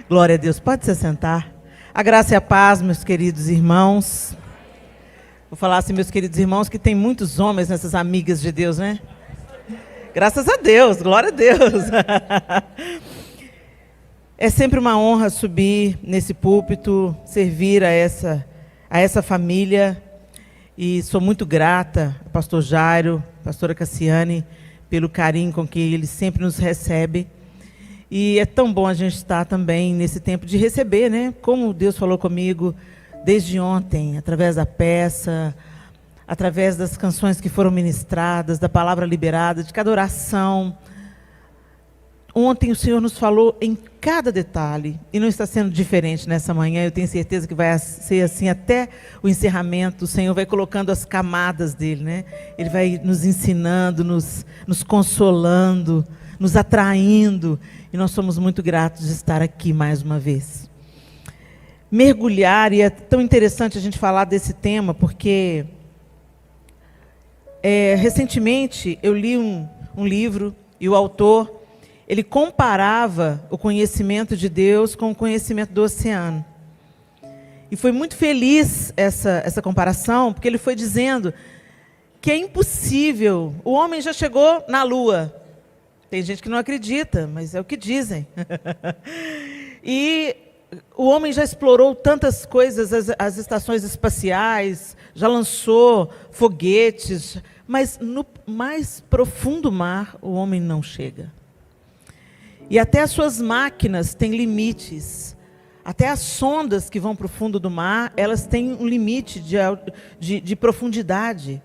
Glória a Deus. Pode se sentar. A graça e a paz, meus queridos irmãos. Vou falar assim, meus queridos irmãos, que tem muitos homens nessas amigas de Deus, né? Graças a Deus, glória a Deus. É sempre uma honra subir nesse púlpito, servir a essa família. E sou muito grata ao pastor Jairo, pastora Cassiane, pelo carinho com que ele sempre nos recebe. E é tão bom a gente estar também nesse tempo de receber, né? Como Deus falou comigo desde ontem, através da peça, através das canções que foram ministradas, da palavra liberada, de cada oração. Ontem o Senhor nos falou em cada detalhe, e não está sendo diferente nessa manhã. Eu tenho certeza que vai ser assim até o encerramento. O Senhor vai colocando as camadas dele, né? Ele vai nos ensinando, nos consolando, nos atraindo, e nós somos muito gratos de estar aqui mais uma vez. Mergulhar, e é tão interessante a gente falar desse tema, porque recentemente eu li um livro, e o autor, ele comparava o conhecimento de Deus com o conhecimento do oceano. E foi muito feliz essa comparação, porque ele foi dizendo que é impossível. O homem já chegou na Lua. Tem gente que não acredita, mas é o que dizem. E o homem já explorou tantas coisas, as estações espaciais, já lançou foguetes, mas no mais profundo mar o homem não chega. E até as suas máquinas têm limites. Até as sondas que vão para o fundo do mar, elas têm um limite de profundidade.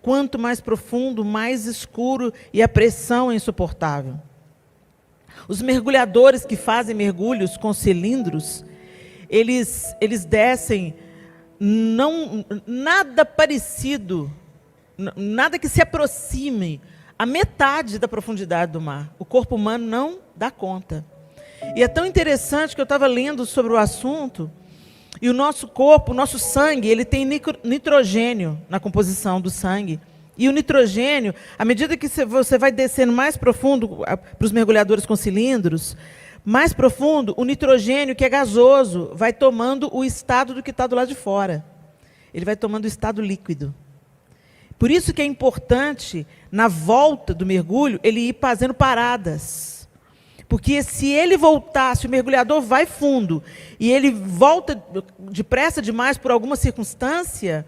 Quanto mais profundo, mais escuro, e a pressão é insuportável. Os mergulhadores que fazem mergulhos com cilindros, eles descem nada parecido, nada que se aproxime a metade da profundidade do mar. O corpo humano não dá conta. E é tão interessante que eu estava lendo sobre o assunto, e o nosso corpo, o nosso sangue, ele tem nitrogênio na composição do sangue. E o nitrogênio, à medida que você vai descendo mais profundo, para os mergulhadores com cilindros, mais profundo, o nitrogênio, que é gasoso, vai tomando o estado do que está do lado de fora. Ele vai tomando o estado líquido. Por isso que é importante, na volta do mergulho, ele ir fazendo paradas. Porque se ele voltar, se o mergulhador vai fundo, e ele volta depressa demais por alguma circunstância,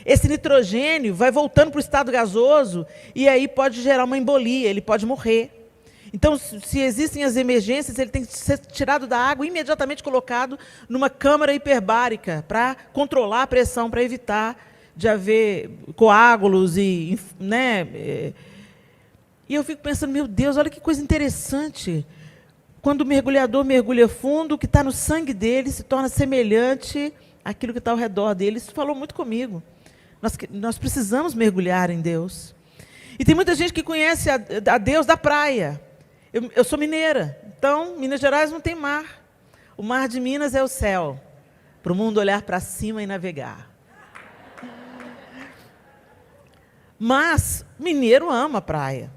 esse nitrogênio vai voltando para o estado gasoso, e aí pode gerar uma embolia, ele pode morrer. Então, se existem as emergências, ele tem que ser tirado da água, imediatamente colocado numa câmara hiperbárica, para controlar a pressão, para evitar de haver coágulos e eu fico pensando, meu Deus, olha que coisa interessante. Quando o mergulhador mergulha fundo, o que está no sangue dele se torna semelhante àquilo que está ao redor dele. Isso falou muito comigo. Nós precisamos mergulhar em Deus. E tem muita gente que conhece a Deus da praia. Eu sou mineira, então Minas Gerais não tem mar. O mar de Minas é o céu, para o mundo olhar para cima e navegar. Mas mineiro ama a praia.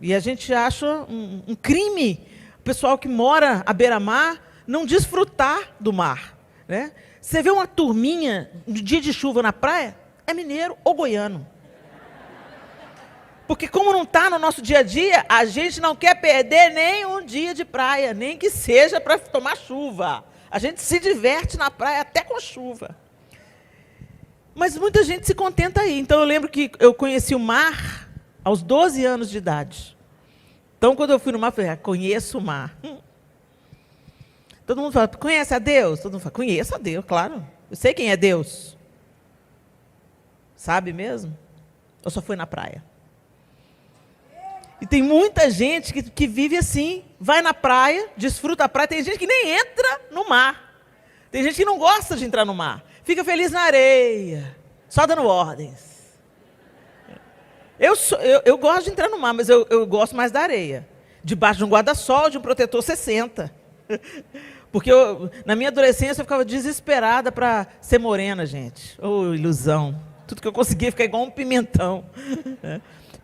E a gente acha um crime o pessoal que mora à beira-mar não desfrutar do mar, né? Você vê uma turminha de dia de chuva na praia, é mineiro ou goiano. Porque como não está no nosso dia a dia, a gente não quer perder nem um dia de praia, nem que seja para tomar chuva. A gente se diverte na praia até com chuva. Mas muita gente se contenta aí. Então, eu lembro que eu conheci o mar aos 12 anos de idade. Então, quando eu fui no mar, eu falei, conheço o mar. Todo mundo fala, conhece a Deus? Todo mundo fala, conheço a Deus, claro. Eu sei quem é Deus. Sabe mesmo? Eu só fui na praia. E tem muita gente que vive assim, vai na praia, desfruta a praia. Tem gente que nem entra no mar. Tem gente que não gosta de entrar no mar. Fica feliz na areia, só dando ordens. Eu gosto de entrar no mar, mas eu gosto mais da areia. Debaixo de um guarda-sol, de um protetor 60. Porque na minha adolescência eu ficava desesperada para ser morena, gente. Oh, ilusão. Tudo que eu conseguia ficar igual um pimentão.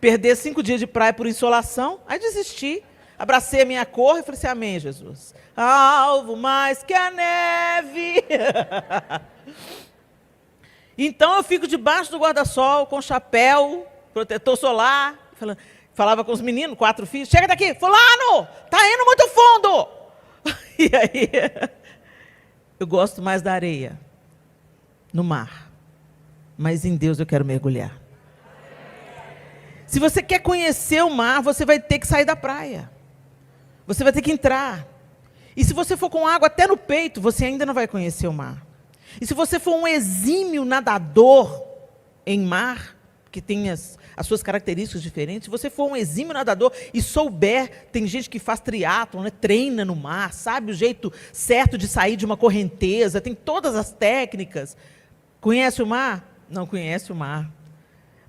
Perder 5 dias de praia por insolação, aí desisti. abracei a minha cor e falei assim, amém, Jesus. Alvo mais que a neve. Então eu fico debaixo do guarda-sol, com chapéu, protetor solar, falava com os meninos, 4 filhos, chega daqui, fulano, tá indo muito fundo. E aí, eu gosto mais da areia, no mar, mas em Deus eu quero mergulhar. Se você quer conhecer o mar, você vai ter que sair da praia. Você vai ter que entrar. E se você for com água até no peito, você ainda não vai conhecer o mar. E se você for um exímio nadador em mar, que tem as suas características diferentes, se você for um exímio nadador e souber, tem gente que faz triatlon, né, treina no mar, sabe o jeito certo de sair de uma correnteza, tem todas as técnicas. Conhece o mar? Não conhece o mar.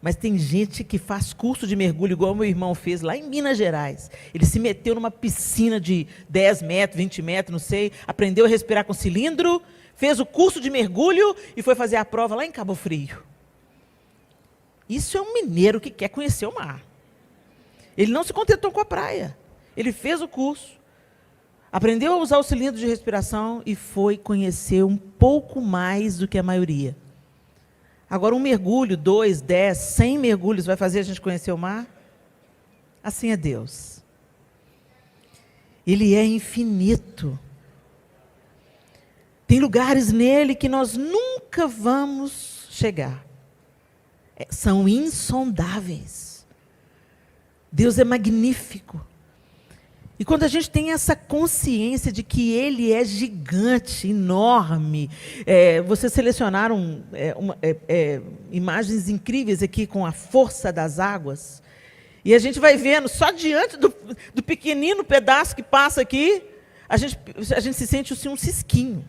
Mas tem gente que faz curso de mergulho, igual meu irmão fez lá em Minas Gerais. Ele se meteu numa piscina de 10 metros, 20 metros, não sei, aprendeu a respirar com cilindro, fez o curso de mergulho e foi fazer a prova lá em Cabo Frio. Isso é um mineiro que quer conhecer o mar. Ele não se contentou com a praia. Ele fez o curso, aprendeu a usar o cilindro de respiração e foi conhecer um pouco mais do que a maioria. Agora, um mergulho, 2, 10, 100 mergulhos vai fazer a gente conhecer o mar? Assim é Deus. Ele é infinito. Tem lugares nele que nós nunca vamos chegar. São insondáveis. Deus é magnífico. E quando a gente tem essa consciência de que Ele é gigante, enorme, vocês selecionaram imagens incríveis aqui com a força das águas, e a gente vai vendo, só diante do pequenino pedaço que passa aqui, a gente se sente assim, um cisquinho.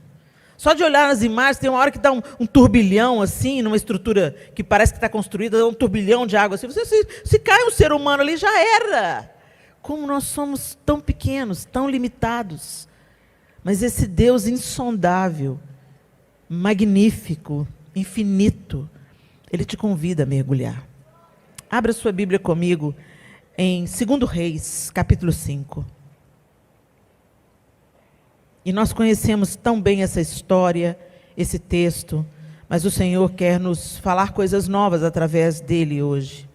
Só de olhar nas imagens, tem uma hora que dá um turbilhão, assim, numa estrutura que parece que está construída, dá um turbilhão de água assim. Se cai um ser humano ali, já era. Como nós somos tão pequenos, tão limitados. Mas esse Deus insondável, magnífico, infinito, Ele te convida a mergulhar. Abra sua Bíblia comigo em 2 Reis, capítulo 5. E nós conhecemos tão bem essa história, esse texto, mas o Senhor quer nos falar coisas novas através dele hoje.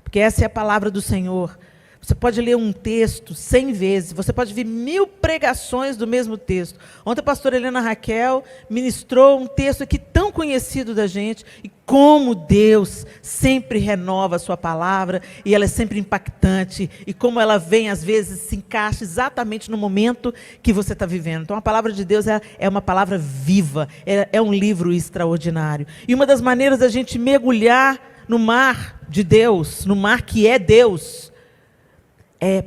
Porque essa é a palavra do Senhor. Você pode ler um texto 100 vezes, você pode ver 1000 pregações do mesmo texto. Ontem a pastora Helena Raquel ministrou um texto aqui tão conhecido da gente, e como Deus sempre renova a sua palavra, e ela é sempre impactante, e como ela vem, às vezes, se encaixa exatamente no momento que você está vivendo. Então a palavra de Deus é uma palavra viva, é um livro extraordinário. E uma das maneiras da gente mergulhar no mar de Deus, no mar que é Deus, é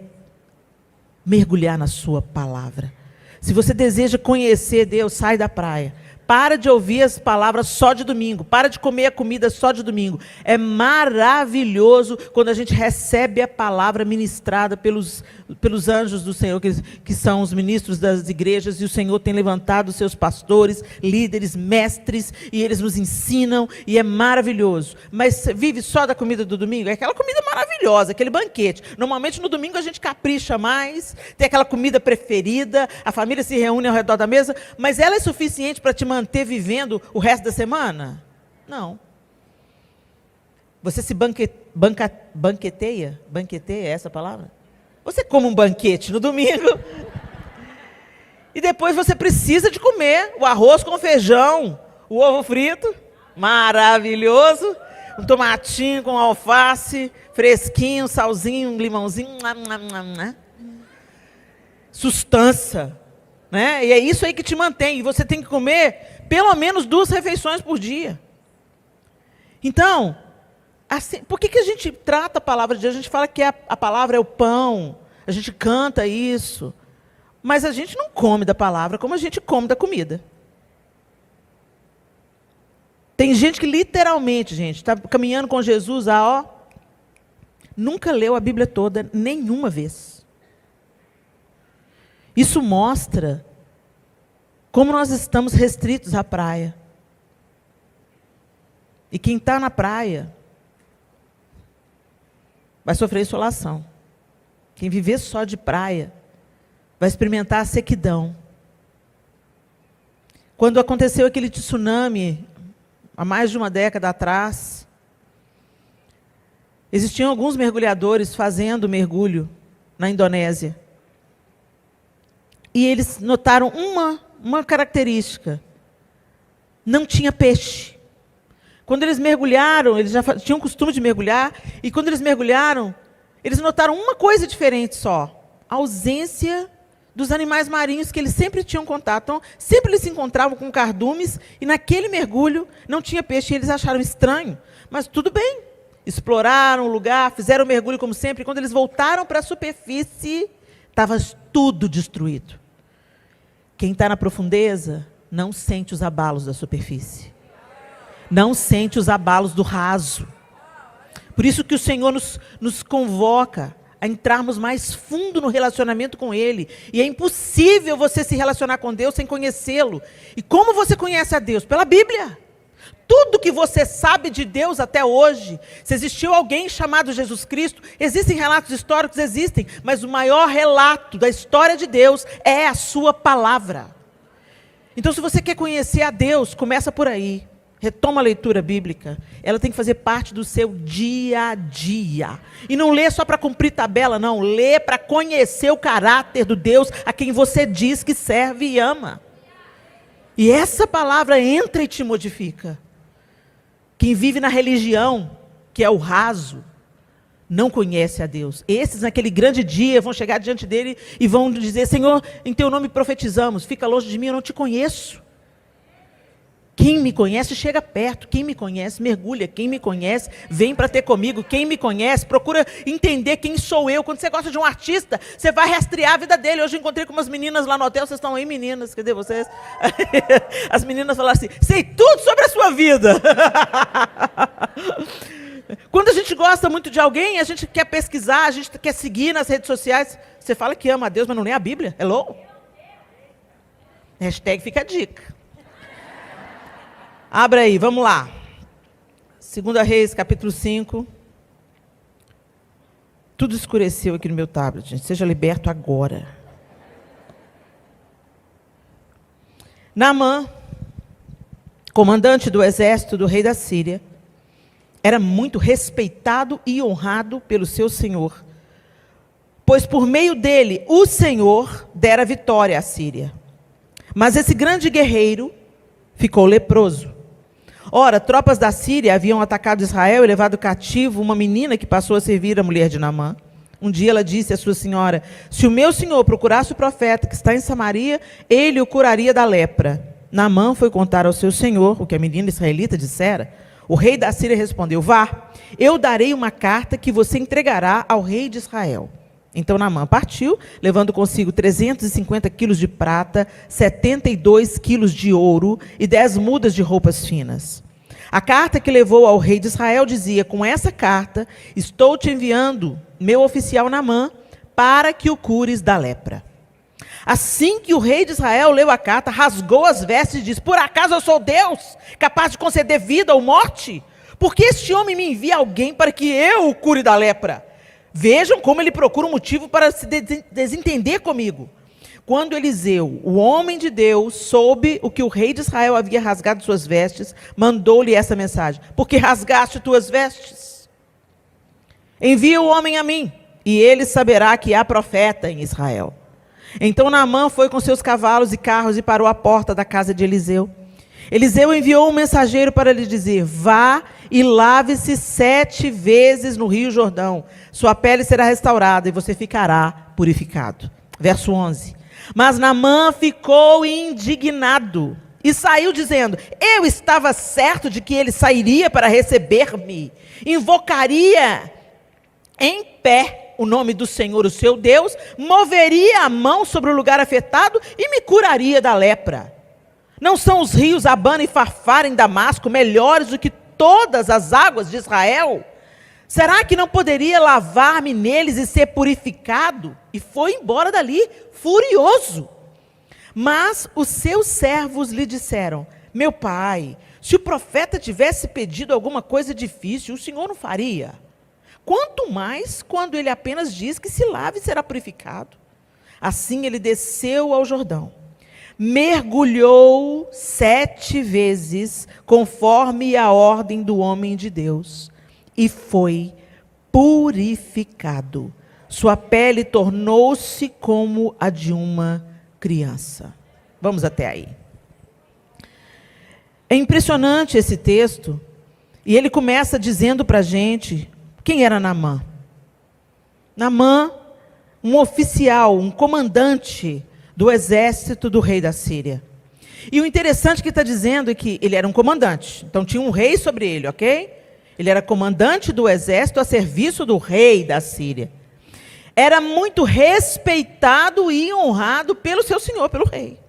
mergulhar na sua palavra. Se você deseja conhecer Deus, sai da praia. Para de ouvir as palavras só de domingo. Para de comer a comida só de domingo. É maravilhoso quando a gente recebe a palavra ministrada pelos anjos do Senhor, que são os ministros das igrejas, e o Senhor tem levantado os seus pastores, líderes, mestres, e eles nos ensinam, e é maravilhoso. Mas você vive só da comida do domingo? É aquela comida maravilhosa, aquele banquete. Normalmente no domingo a gente capricha mais, tem aquela comida preferida, a família se reúne ao redor da mesa, mas ela é suficiente para te manter vivendo o resto da semana? Não. Você se banqueteia? Banqueteia é essa a palavra? Você come um banquete no domingo e depois você precisa de comer o arroz com feijão, o ovo frito, maravilhoso, um tomatinho com alface, fresquinho, salzinho, um limãozinho, sustância, né? E é isso aí que te mantém. E você tem que comer pelo menos 2 refeições por dia. Então, assim, por que a gente trata a palavra de Deus? A gente fala que a palavra é o pão, a gente canta isso, mas a gente não come da palavra como a gente come da comida. Tem gente que literalmente, gente, está caminhando com Jesus, nunca leu a Bíblia toda, nenhuma vez. Isso mostra como nós estamos restritos à praia. E quem está na praia vai sofrer insolação. Quem viver só de praia vai experimentar a sequidão. Quando aconteceu aquele tsunami, há mais de uma década atrás, existiam alguns mergulhadores fazendo mergulho na Indonésia. E eles notaram uma característica: não tinha peixe. Quando eles mergulharam, eles já tinham o costume de mergulhar, e quando eles mergulharam, eles notaram uma coisa diferente só: a ausência dos animais marinhos que eles sempre tinham contato. Então, sempre eles se encontravam com cardumes, e naquele mergulho não tinha peixe, e eles acharam estranho. Mas tudo bem, exploraram o lugar, fizeram o mergulho como sempre, e quando eles voltaram para a superfície, estava tudo destruído. Quem está na profundeza não sente os abalos da superfície. Não sente os abalos do raso. Por isso que o Senhor nos convoca a entrarmos mais fundo no relacionamento com Ele. E é impossível você se relacionar com Deus sem conhecê-lo. E como você conhece a Deus? Pela Bíblia. Tudo que você sabe de Deus até hoje, se existiu alguém chamado Jesus Cristo, existem relatos históricos, existem, mas o maior relato da história de Deus é a sua palavra. Então, se você quer conhecer a Deus, começa por aí. Retoma a leitura bíblica. Ela tem que fazer parte do seu dia a dia. E não lê só para cumprir tabela, não. Lê para conhecer o caráter do Deus a quem você diz que serve e ama. E essa palavra entra e te modifica. Quem vive na religião, que é o raso, não conhece a Deus. Esses, naquele grande dia, vão chegar diante dele e vão dizer: Senhor, em teu nome profetizamos. Fica longe de mim, eu não te conheço. Quem me conhece, chega perto. Quem me conhece, mergulha. Quem me conhece, vem para ter comigo. Quem me conhece, procura entender quem sou eu. Quando você gosta de um artista, você vai rastrear a vida dele. Hoje eu encontrei com umas meninas lá no hotel. Vocês estão aí, meninas? Cadê vocês? As meninas falaram assim: sei tudo sobre a sua vida. Quando a gente gosta muito de alguém, a gente quer pesquisar, a gente quer seguir nas redes sociais. Você fala que ama a Deus, mas não lê a Bíblia? Hello? Hashtag fica a dica. Abra aí, vamos lá. 2 Reis, capítulo 5. Tudo escureceu aqui no meu tablet, gente. Seja liberto agora. Naamã, comandante do exército do rei da Síria, era muito respeitado e honrado pelo seu senhor, pois por meio dele o Senhor dera vitória à Síria. Mas esse grande guerreiro ficou leproso. Ora, tropas da Síria haviam atacado Israel e levado cativo uma menina que passou a servir a mulher de Naamã. Um dia ela disse à sua senhora: se o meu senhor procurasse o profeta que está em Samaria, ele o curaria da lepra. Naamã foi contar ao seu senhor o que a menina israelita dissera. O rei da Síria respondeu: vá, eu darei uma carta que você entregará ao rei de Israel. Então Naamã partiu, levando consigo 350 quilos de prata, 72 quilos de ouro e 10 mudas de roupas finas. A carta que levou ao rei de Israel dizia: com essa carta estou te enviando meu oficial Naamã para que o cures da lepra. Assim que o rei de Israel leu a carta, rasgou as vestes e disse: por acaso eu sou Deus, capaz de conceder vida ou morte? Porque este homem me envia alguém para que eu o cure da lepra. Vejam como ele procura um motivo para se desentender comigo. Quando Eliseu, o homem de Deus, soube o que o rei de Israel havia rasgado suas vestes, mandou-lhe essa mensagem: por que rasgaste tuas vestes? Envia o homem a mim, e ele saberá que há profeta em Israel. Então Naamã foi com seus cavalos e carros e parou à porta da casa de Eliseu. Eliseu enviou um mensageiro para lhe dizer: vá e lave-se 7 vezes no rio Jordão. Sua pele será restaurada e você ficará purificado. Verso 11. Mas Naamã ficou indignado e saiu dizendo: eu estava certo de que ele sairia para receber-me, invocaria em pé o nome do Senhor, o seu Deus, moveria a mão sobre o lugar afetado e me curaria da lepra. Não são os rios Abana e Farfar em Damasco melhores do que todas as águas de Israel? Será que não poderia lavar-me neles e ser purificado? E foi embora dali, furioso. Mas os seus servos lhe disseram: meu pai, se o profeta tivesse pedido alguma coisa difícil, o senhor não faria. quanto mais quando ele apenas diz que se lave e será purificado. Assim ele desceu ao Jordão, mergulhou 7 vezes, conforme a ordem do homem de Deus, e foi purificado. Sua pele tornou-se como a de uma criança. Vamos até aí. É impressionante esse texto, e ele começa dizendo para a gente quem era Naamã. Naamã, um oficial, um comandante do exército do rei da Síria. E o interessante que está dizendo é que ele era um comandante, então tinha um rei sobre ele, ok? Ele era comandante do exército a serviço do rei da Síria. Era muito respeitado e honrado pelo seu senhor, pelo rei.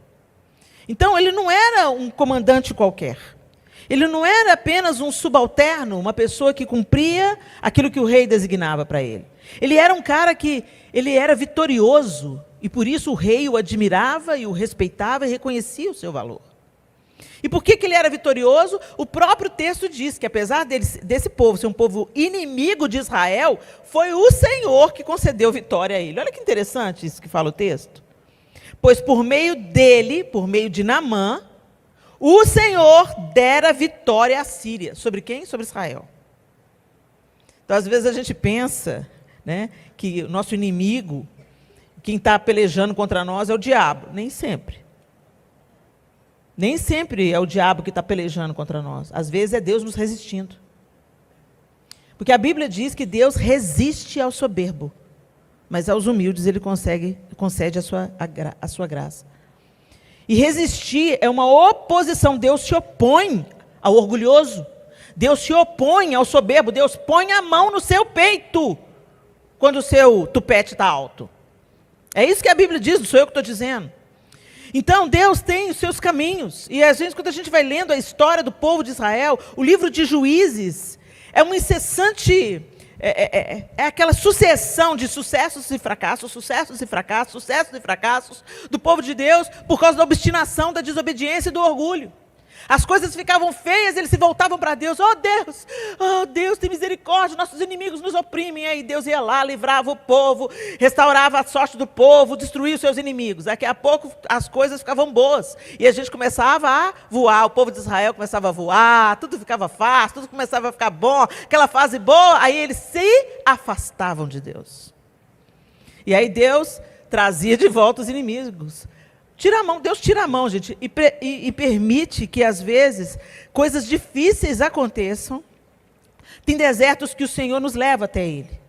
Então, ele não era um comandante qualquer. Ele não era apenas um subalterno, uma pessoa que cumpria aquilo que o rei designava para ele. Ele era um cara que ele era vitorioso, e por isso o rei o admirava e o respeitava e reconhecia o seu valor. E por que ele era vitorioso? O próprio texto diz que, apesar desse povo ser um povo inimigo de Israel, foi o Senhor que concedeu vitória a ele. Olha que interessante isso que fala o texto. Pois por meio dele, por meio de Naamã, o Senhor dera vitória à Síria. Sobre quem? Sobre Israel. Então, às vezes a gente pensa, né, que o nosso inimigo, quem está pelejando contra nós é o diabo. Nem sempre. Nem sempre é o diabo que está pelejando contra nós. Às vezes é Deus nos resistindo. Porque a Bíblia diz que Deus resiste ao soberbo, mas aos humildes ele concede a sua graça. E resistir é uma oposição. Deus se opõe ao orgulhoso. Deus se opõe ao soberbo. Deus põe a mão no seu peito quando o seu tupete está alto. É isso que a Bíblia diz, não sou eu que estou dizendo. Então, Deus tem os seus caminhos. E às vezes, quando a gente vai lendo a história do povo de Israel, o livro de Juízes é uma incessante... É aquela sucessão de sucessos e fracassos, sucessos e fracassos, sucessos e fracassos do povo de Deus por causa da obstinação, da desobediência e do orgulho. As coisas ficavam feias, eles se voltavam para Deus. Oh Deus, tem misericórdia, nossos inimigos nos oprimem. Aí Deus ia lá, livrava o povo, restaurava a sorte do povo, destruía os seus inimigos. Daqui a pouco as coisas ficavam boas. E a gente começava a voar, o povo de Israel começava a voar, tudo ficava fácil, tudo começava a ficar bom, aquela fase boa, aí eles se afastavam de Deus. E aí Deus trazia de volta os inimigos. Tira a mão, Deus tira a mão, gente, e permite que, às vezes, coisas difíceis aconteçam. Tem desertos que o Senhor nos leva até Ele,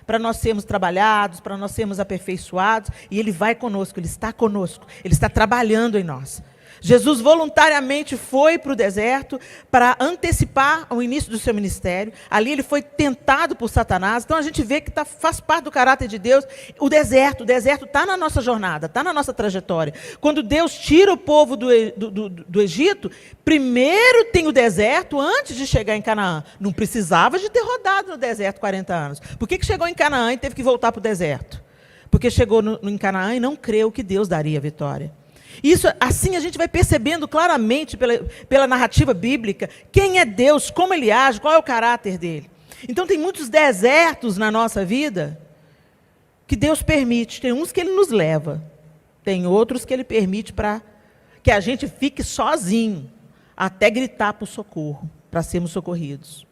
para nós sermos trabalhados, para nós sermos aperfeiçoados, e Ele vai conosco, Ele está conosco, Ele está trabalhando em nós. Jesus voluntariamente foi para o deserto para antecipar o início do seu ministério. Ali ele foi tentado por Satanás. Então a gente vê que faz parte do caráter de Deus. O deserto está na nossa jornada, está na nossa trajetória. Quando Deus tira o povo do Egito, primeiro tem o deserto antes de chegar em Canaã. Não precisava de ter rodado no deserto 40 anos. Por que chegou em Canaã e teve que voltar para o deserto? Porque chegou em Canaã e não creu que Deus daria vitória. Isso, assim a gente vai percebendo claramente pela narrativa bíblica quem é Deus, como Ele age, qual é o caráter dele. Então tem muitos desertos na nossa vida que Deus permite. Tem uns que Ele nos leva, tem outros que Ele permite para que a gente fique sozinho, até gritar por socorro, para sermos socorridos,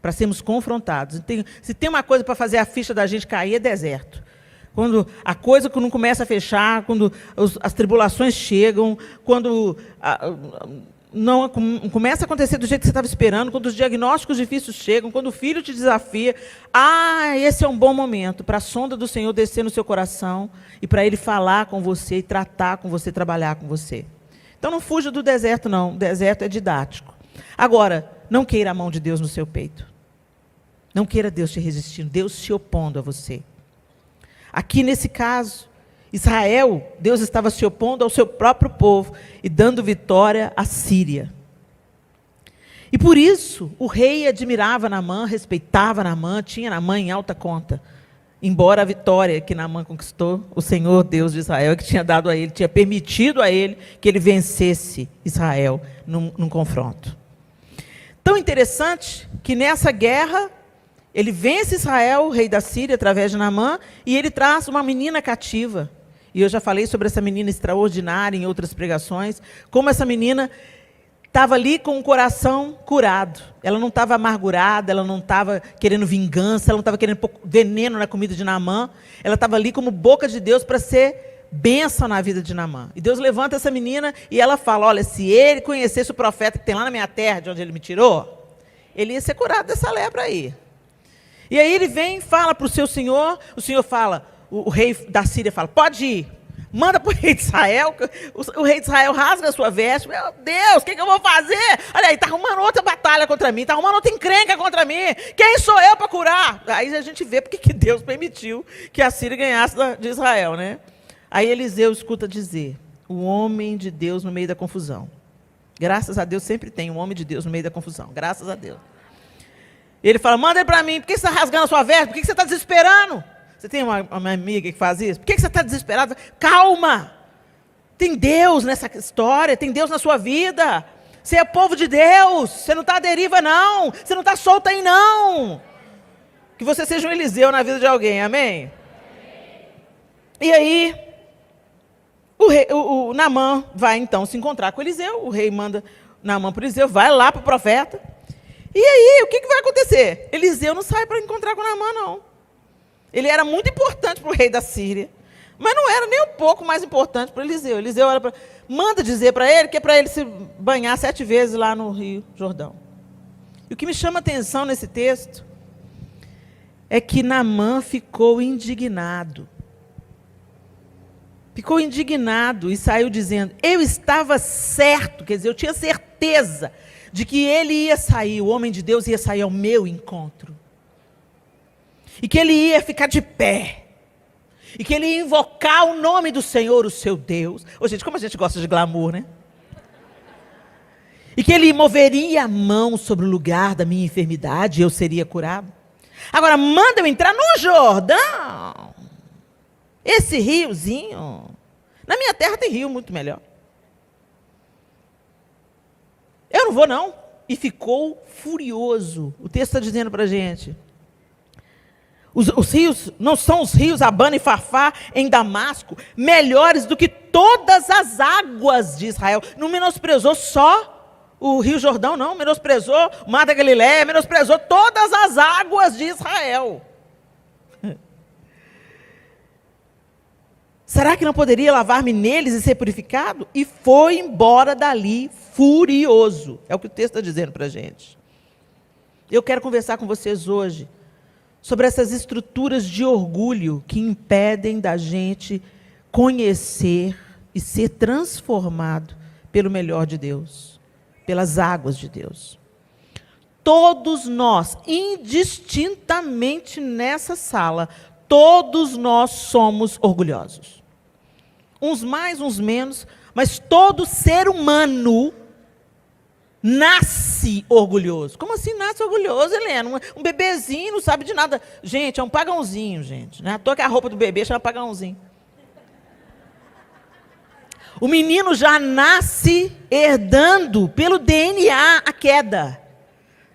para sermos confrontados. Se tem uma coisa para fazer a ficha da gente cair, é deserto. Quando a coisa não começa a fechar, quando as tribulações chegam, quando não começa a acontecer do jeito que você estava esperando, quando os diagnósticos difíceis chegam, quando o filho te desafia, esse é um bom momento para a sonda do Senhor descer no seu coração e para Ele falar com você, e tratar com você, trabalhar com você. Então não fuja do deserto, não. O deserto é didático. Agora, não queira a mão de Deus no seu peito. Não queira Deus te resistindo, Deus se opondo a você. Aqui nesse caso, Israel, Deus estava se opondo ao seu próprio povo e dando vitória à Síria. E por isso, o rei admirava Naamã, respeitava Naamã, tinha Naamã em alta conta. Embora a vitória que Naamã conquistou, o Senhor Deus de Israel, que tinha dado a ele, tinha permitido a ele que ele vencesse Israel num confronto. Tão interessante que nessa guerra, Ele vence Israel, o rei da Síria, através de Naamã, e ele traz uma menina cativa. E eu já falei sobre essa menina extraordinária em outras pregações, como essa menina estava ali com o coração curado. Ela não estava amargurada, ela não estava querendo vingança, ela não estava querendo pôr veneno na comida de Naamã. Ela estava ali como boca de Deus para ser bênção na vida de Naamã. E Deus levanta essa menina e ela fala, olha, se ele conhecesse o profeta que tem lá na minha terra, de onde ele me tirou, ele ia ser curado dessa lepra aí. E aí ele vem, fala para o senhor fala, o rei da Síria fala, pode ir, manda para o rei de Israel, o rei de Israel rasga a sua veste, meu Deus, o que eu vou fazer? Olha aí, está arrumando outra batalha contra mim, está arrumando outra encrenca contra mim, quem sou eu para curar? Aí a gente vê porque que Deus permitiu que a Síria ganhasse de Israel, né? Aí Eliseu escuta dizer, o homem de Deus no meio da confusão. Graças a Deus sempre tem um homem de Deus no meio da confusão, graças a Deus. Ele fala, manda ele para mim, por que você está rasgando a sua veste? Por que você está desesperando? Você tem uma amiga que faz isso? Por que você está desesperado? Calma! Tem Deus nessa história, tem Deus na sua vida. Você é povo de Deus, você não está à deriva não, você não está solto aí não. Que você seja um Eliseu na vida de alguém, amém? E aí, o Naamã vai então se encontrar com Eliseu, o rei manda Naamã para Eliseu, vai lá para o profeta. E aí, o que vai acontecer? Eliseu não sai para encontrar com Naamã, não. Ele era muito importante para o rei da Síria, mas não era nem um pouco mais importante para Eliseu. Eliseu manda dizer para ele que é para ele se banhar 7 vezes lá no Rio Jordão. E o que me chama a atenção nesse texto é que Naamã ficou indignado. Ficou indignado e saiu dizendo, eu estava certo, quer dizer, eu tinha certeza de que ele ia sair, o homem de Deus ia sair ao meu encontro. E que ele ia ficar de pé. E que ele ia invocar o nome do Senhor, o seu Deus. Ô, gente, como a gente gosta de glamour, né? E que ele moveria a mão sobre o lugar da minha enfermidade e eu seria curado. Agora, manda eu entrar no Jordão. Esse riozinho. Na minha terra tem rio muito melhor. Eu não vou, não. E ficou furioso. O texto está dizendo para a gente. Os rios, não são os rios Abana e Farfá em Damasco, melhores do que todas as águas de Israel. Não menosprezou só o Rio Jordão, não. Menosprezou o Mar da Galileia, menosprezou todas as águas de Israel. Será que não poderia lavar-me neles e ser purificado? E foi embora dali furioso. É o que o texto está dizendo para a gente. Eu quero conversar com vocês hoje sobre essas estruturas de orgulho que impedem da gente conhecer e ser transformado pelo melhor de Deus, pelas águas de Deus. Todos nós, indistintamente nessa sala, todos nós somos orgulhosos. Uns mais, uns menos, mas todo ser humano nasce orgulhoso. Como assim nasce orgulhoso, Helena? Um bebezinho não sabe de nada. Gente, é um pagãozinho, gente. Não é à toa que a roupa do bebê chama pagãozinho. O menino já nasce herdando pelo DNA a queda.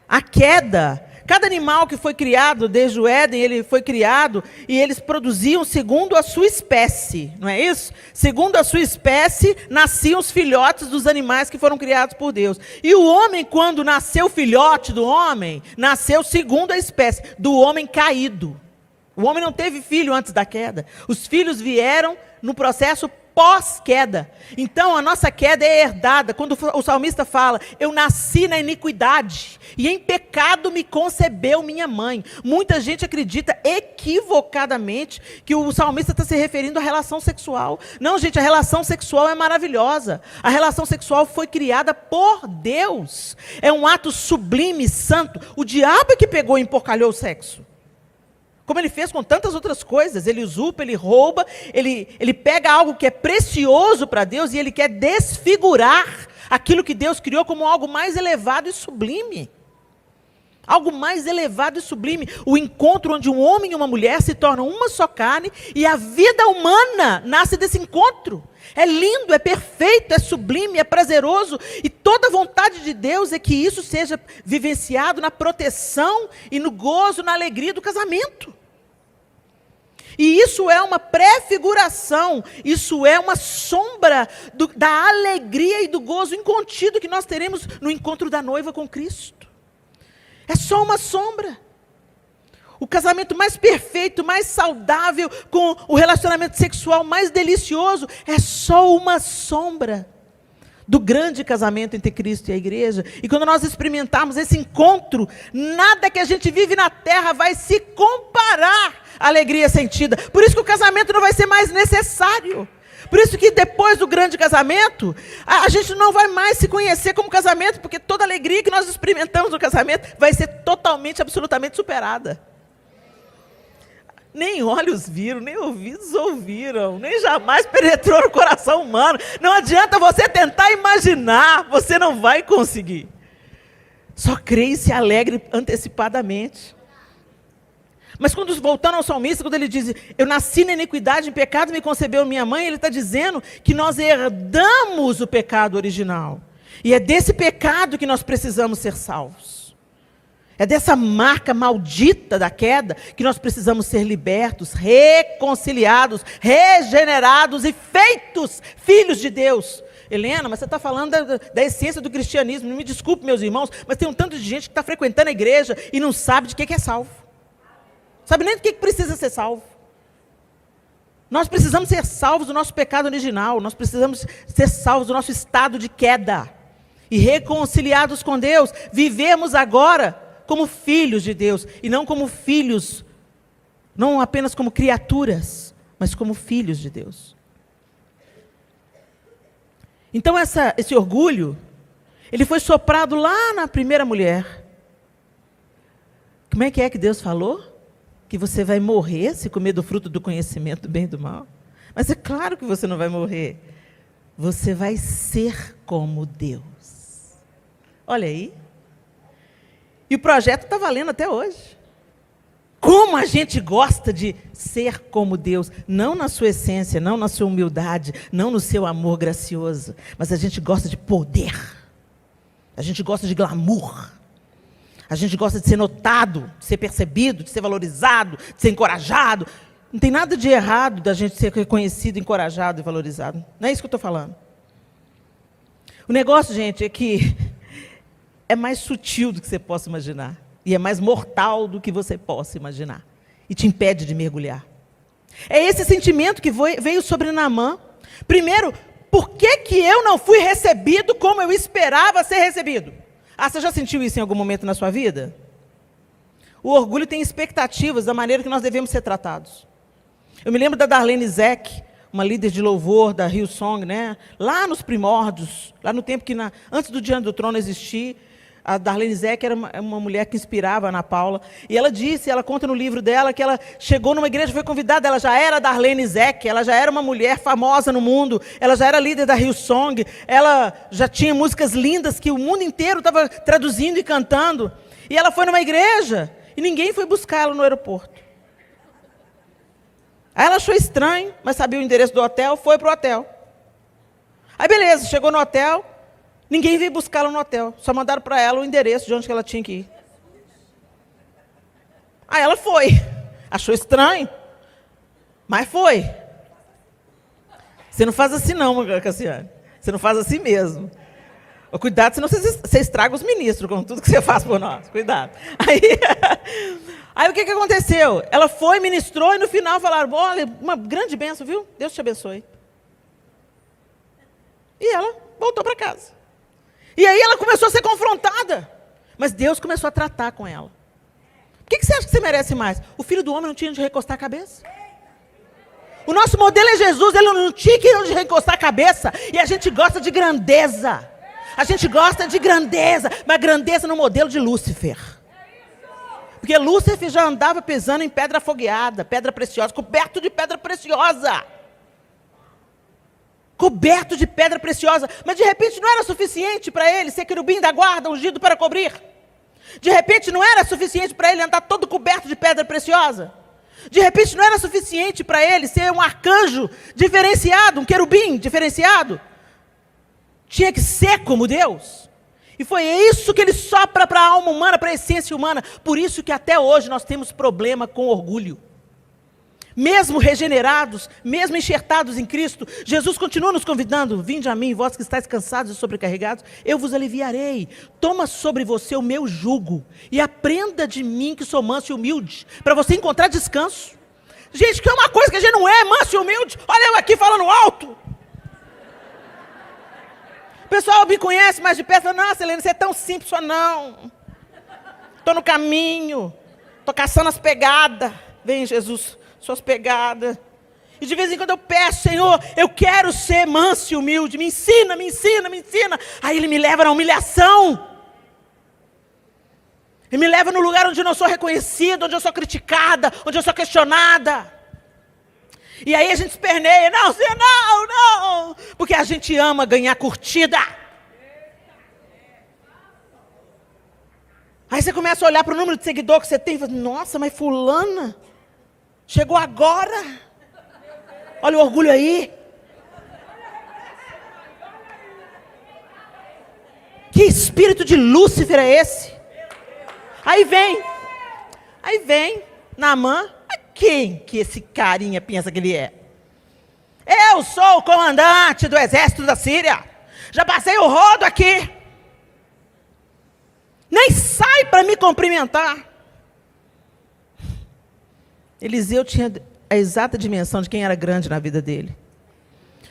A queda. Cada animal que foi criado, desde o Éden, ele foi criado e eles produziam segundo a sua espécie, não é isso? Segundo a sua espécie, nasciam os filhotes dos animais que foram criados por Deus. E o homem, quando nasceu o filhote do homem, nasceu segundo a espécie, do homem caído. O homem não teve filho antes da queda. Os filhos vieram no processo pós-queda. Então, a nossa queda é herdada. Quando o salmista fala, eu nasci na iniquidade, e em pecado me concebeu minha mãe. Muita gente acredita equivocadamente que o salmista está se referindo à relação sexual. Não, gente, a relação sexual é maravilhosa. A relação sexual foi criada por Deus. É um ato sublime, santo. O diabo é que pegou e emporcalhou o sexo. Como ele fez com tantas outras coisas, ele usurpa, ele rouba, ele pega algo que é precioso para Deus e ele quer desfigurar aquilo que Deus criou como algo mais elevado e sublime. Algo mais elevado e sublime. O encontro onde um homem e uma mulher se tornam uma só carne e a vida humana nasce desse encontro. É lindo, é perfeito, é sublime, é prazeroso. E toda a vontade de Deus é que isso seja vivenciado na proteção e no gozo, na alegria do casamento. E isso é uma prefiguração, isso é uma sombra da alegria e do gozo incontido que nós teremos no encontro da noiva com Cristo. É só uma sombra. O casamento mais perfeito, mais saudável, com o relacionamento sexual mais delicioso, é só uma sombra do grande casamento entre Cristo e a igreja. E quando nós experimentarmos esse encontro, nada que a gente vive na terra vai se comparar à alegria sentida. Por isso que o casamento não vai ser mais necessário. Por isso que depois do grande casamento, a gente não vai mais se conhecer como casamento, porque toda a alegria que nós experimentamos no casamento vai ser totalmente, absolutamente superada. Nem olhos viram, nem ouvidos ouviram, nem jamais penetrou no coração humano. Não adianta você tentar imaginar, você não vai conseguir. Só creia e se alegre antecipadamente. Mas quando voltando ao salmista, quando ele diz, eu nasci na iniquidade, em pecado me concebeu minha mãe, ele está dizendo que nós herdamos o pecado original. E é desse pecado que nós precisamos ser salvos. É dessa marca maldita da queda que nós precisamos ser libertos, reconciliados, regenerados e feitos filhos de Deus. Helena, mas você está falando da essência do cristianismo. Não me desculpe, meus irmãos, mas tem um tanto de gente que está frequentando a igreja e não sabe de que é salvo. Sabe nem do que precisa ser salvo. Nós precisamos ser salvos do nosso pecado original. Nós precisamos ser salvos do nosso estado de queda. E reconciliados com Deus, vivemos agora como filhos de Deus. E não como filhos, não apenas como criaturas, mas como filhos de Deus. Então esse orgulho, ele foi soprado lá na primeira mulher. Como é que Deus falou? Que você vai morrer se comer do fruto do conhecimento do bem e do mal. Mas é claro que você não vai morrer. Você vai ser como Deus. Olha aí. E o projeto está valendo até hoje. Como a gente gosta de ser como Deus. Não na sua essência, não na sua humildade, não no seu amor gracioso. Mas a gente gosta de poder. A gente gosta de glamour. A gente gosta de ser notado, de ser percebido, de ser valorizado, de ser encorajado. Não tem nada de errado da gente ser reconhecido, encorajado e valorizado. Não é isso que eu estou falando. O negócio, gente, é que é mais sutil do que você possa imaginar. E é mais mortal do que você possa imaginar. E te impede de mergulhar. É esse sentimento que veio sobre Naamã. Primeiro, por que eu não fui recebido como eu esperava ser recebido? Ah, você já sentiu isso em algum momento na sua vida? O orgulho tem expectativas da maneira que nós devemos ser tratados. Eu me lembro da Darlene Zek, uma líder de louvor da Hillsong, né? Lá nos primórdios, lá no tempo que antes do Diante do Trono existir, a Darlene Zek era uma mulher que inspirava a Ana Paula. E ela conta no livro dela que ela chegou numa igreja, foi convidada, ela já era Darlene Zek, ela já era uma mulher famosa no mundo, ela já era líder da Hillsong, ela já tinha músicas lindas que o mundo inteiro estava traduzindo e cantando. E ela foi numa igreja e ninguém foi buscá-la no aeroporto. Aí ela achou estranho, mas sabia o endereço do hotel, foi para o hotel. Aí beleza, chegou no hotel. Ninguém veio buscá-la no hotel. Só mandaram para ela o endereço de onde que ela tinha que ir. Aí ela foi. Achou estranho. Mas foi. Você não faz assim não, Cassiane. Você não faz assim mesmo. Cuidado, senão você estraga os ministros com tudo que você faz por nós. Cuidado. Aí o que aconteceu? Ela foi, ministrou e no final falaram, olha, uma grande bênção, viu? Deus te abençoe. E ela voltou para casa. E aí ela começou a ser confrontada. Mas Deus começou a tratar com ela. O que você acha que você merece mais? O filho do homem não tinha onde recostar a cabeça? O nosso modelo é Jesus, ele não tinha onde recostar a cabeça. E a gente gosta de grandeza. A gente gosta de grandeza. Mas grandeza no modelo de Lúcifer. Porque Lúcifer já andava pisando em pedra afogueada, pedra preciosa, coberto de pedra preciosa. Coberto de pedra preciosa, mas de repente não era suficiente para ele ser querubim da guarda, ungido para cobrir. De repente não era suficiente para ele andar todo coberto de pedra preciosa. De repente não era suficiente para ele ser um arcanjo diferenciado, um querubim diferenciado. Tinha que ser como Deus. E foi isso que ele sopra para a alma humana, para a essência humana. Por isso que até hoje nós temos problema com orgulho. Mesmo regenerados, mesmo enxertados em Cristo, Jesus continua nos convidando: vinde a mim, vós que estáis cansados e sobrecarregados, eu vos aliviarei. Toma sobre você o meu jugo e aprenda de mim, que sou manso e humilde, para você encontrar descanso. Gente, que é uma coisa que a gente não é manso e humilde. Olha eu aqui falando alto. O pessoal me conhece mais de perto, fala: nossa, Helena, você é tão simples. Só não. Estou no caminho, estou caçando as pegadas. Vem, Jesus, suas pegadas. E de vez em quando eu peço: Senhor, eu quero ser manso e humilde, me ensina, me ensina, me ensina. Aí Ele me leva na humilhação. Ele me leva no lugar onde eu não sou reconhecida, onde eu sou criticada, onde eu sou questionada. E aí a gente esperneia: não, Senhor, não, não. Porque a gente ama ganhar curtida. Aí você começa a olhar para o número de seguidor que você tem e fala: nossa, mas fulana chegou agora. Olha o orgulho aí. Que espírito de Lúcifer é esse? Aí vem Naamã. Quem que esse carinha pensa que ele é? Eu sou o comandante do exército da Síria. Já passei o rodo aqui. Nem sai para me cumprimentar. Eliseu tinha a exata dimensão de quem era grande na vida dele.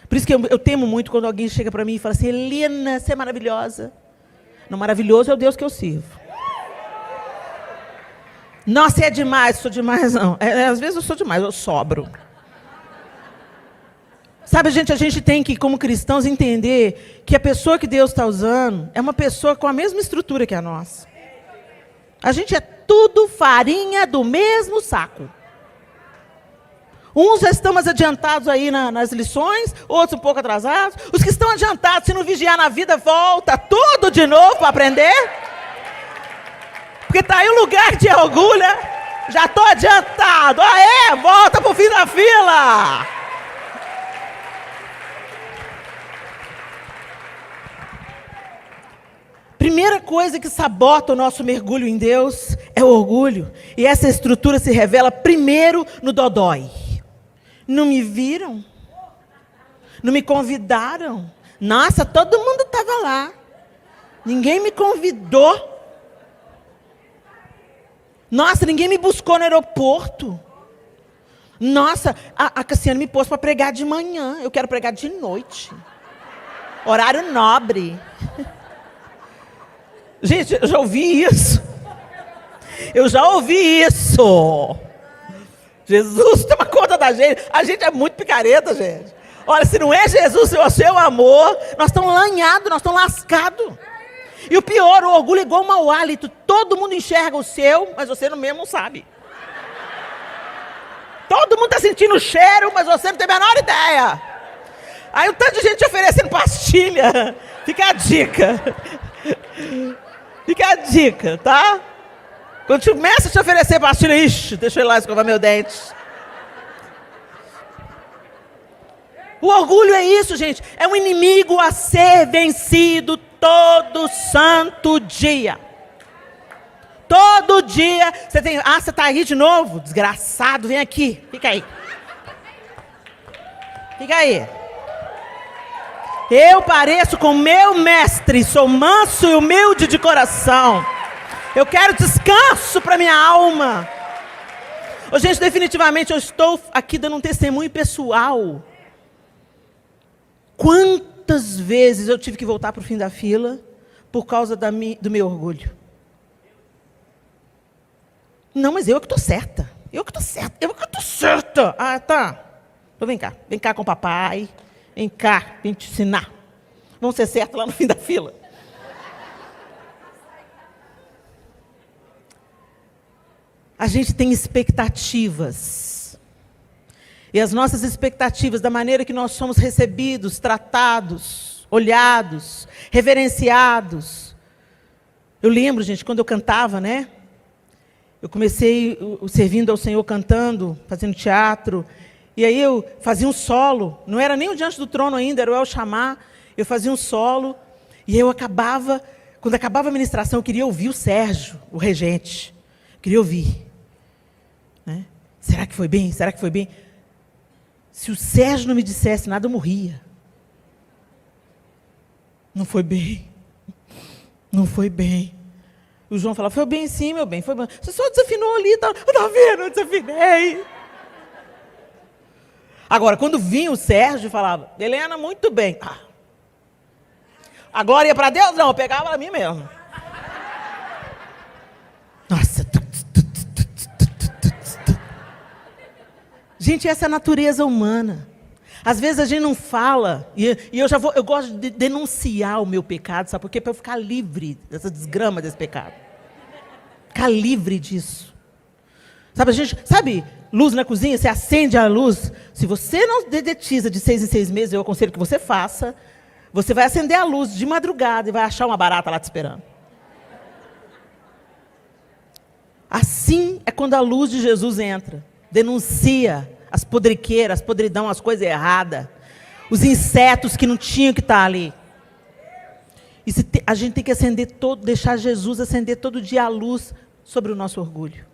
Por isso que eu temo muito quando alguém chega para mim e fala assim: Helena, você é maravilhosa. Não, maravilhoso é o Deus que eu sirvo. Nossa, é demais, sou demais não. Às vezes eu sou demais, eu sobro. Sabe, gente, a gente tem que, como cristãos, entender que a pessoa que Deus está usando é uma pessoa com a mesma estrutura que a nossa. A gente é tudo farinha do mesmo saco. Uns já estão mais adiantados aí nas lições, outros um pouco atrasados. Os que estão adiantados, se não vigiar na vida, volta tudo de novo para aprender. Porque está aí o lugar de orgulho. Já estou adiantado. Aê, volta para o fim da fila. Primeira coisa que sabota o nosso mergulho em Deus é o orgulho. E essa estrutura se revela primeiro no dodói. Não me viram? Não me convidaram? Nossa, todo mundo estava lá. Ninguém me convidou. Nossa, ninguém me buscou no aeroporto. Nossa, a Cassiane me pôs para pregar de manhã. Eu quero pregar de noite. Horário nobre. Gente, eu já ouvi isso. Eu já ouvi isso. Jesus toma conta da gente. A gente é muito picareta, gente. Olha, se não é Jesus, o seu amor, nós estamos lanhados, nós estamos lascados. E o pior, o orgulho é igual um mau hálito. Todo mundo enxerga o seu, mas você mesmo não sabe. Todo mundo está sentindo o cheiro, mas você não tem a menor ideia. Aí um tanto de gente oferecendo pastilha. Fica a dica. Fica a dica, tá? Quando começa a te oferecer pastilha, ixi, deixa eu ir lá escovar meu dente. O orgulho é isso, gente. É um inimigo a ser vencido todo santo dia. Todo dia você tem... Ah, você está aí de novo? Desgraçado, vem aqui. Fica aí. Fica aí. Eu pareço com meu mestre. Sou manso e humilde de coração. Eu quero descanso para minha alma. Oh, gente, definitivamente eu estou aqui dando um testemunho pessoal. Quantas vezes eu tive que voltar para o fim da fila por causa do meu orgulho? Não, mas eu que estou certa. Eu que estou certa. Eu que estou certa. Ah, tá. Então vem cá. Vem cá com o papai. Vem cá, vem te ensinar. Vamos ser certos lá no fim da fila. A gente tem expectativas. E as nossas expectativas, da maneira que nós somos recebidos, tratados, olhados, reverenciados, Eu lembro, gente, quando eu cantava, né? Eu comecei servindo ao Senhor cantando, fazendo teatro. E aí eu fazia um solo. Não era nem o Diante do Trono ainda, era o El Chamar. Eu fazia um solo. E aí eu acabava, quando acabava a ministração, eu queria ouvir o Sérgio, o regente. Eu queria ouvir. Né? Será que foi bem? Será que foi bem? Se o Sérgio não me dissesse nada, eu morria. Não foi bem. Não foi bem. O João falava, foi bem sim, meu bem, foi bem. Você só desafinou ali, tá vendo? Eu desafinei. Agora, quando vinha o Sérgio, falava, Helena, muito bem. Ah. A glória ia para Deus? Não, eu pegava para mim mesmo. Nossa. Gente, essa é a natureza humana. Às vezes a gente não fala, e eu gosto de denunciar o meu pecado, sabe por quê? Para eu ficar livre dessa desgrama desse pecado. Ficar livre disso. Sabe, luz na cozinha, você acende a luz. Se você não dedetiza de 6 em 6 meses, eu aconselho que você faça, você vai acender a luz de madrugada e vai achar uma barata lá te esperando. Assim é quando a luz de Jesus entra. Denuncia as podriqueiras, as podridão, as coisas erradas, os insetos que não tinham que estar ali. E a gente tem que deixar Jesus acender todo dia a luz sobre o nosso orgulho.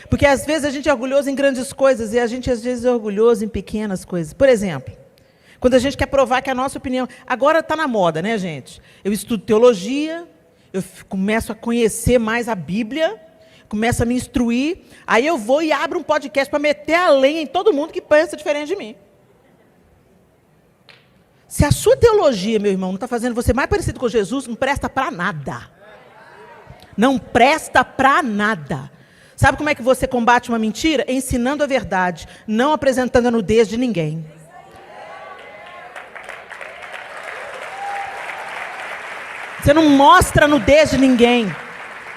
Porque às vezes a gente é orgulhoso em grandes coisas e a gente às vezes é orgulhoso em pequenas coisas. Por exemplo, quando a gente quer provar que a nossa opinião... Agora está na moda, né, gente? Eu estudo teologia, eu começo a conhecer mais a Bíblia, começo a me instruir, aí eu vou e abro um podcast para meter a lenha em todo mundo que pensa diferente de mim. Se a sua teologia, meu irmão, não está fazendo você mais parecido com Jesus, não presta para nada. Não presta para nada. Sabe como é que você combate uma mentira? Ensinando a verdade, não apresentando a nudez de ninguém. Você não mostra a nudez de ninguém.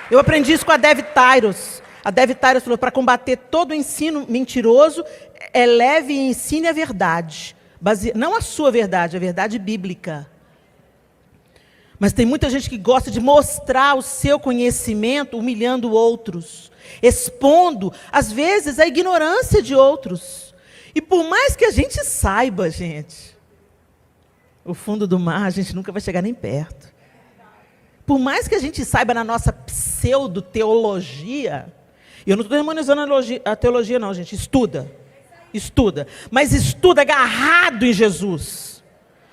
Eu aprendi isso com a Dev Tyros. A Dev Tyros falou, para combater todo ensino mentiroso, eleve e ensine a verdade. Não a sua verdade, a verdade bíblica. Mas tem muita gente que gosta de mostrar o seu conhecimento humilhando outros, expondo, às vezes, a ignorância de outros. E por mais que a gente saiba, gente, o fundo do mar, a gente nunca vai chegar nem perto. Por mais que a gente saiba na nossa pseudo-teologia, eu não estou demonizando a teologia não, gente, estuda, mas estuda agarrado em Jesus,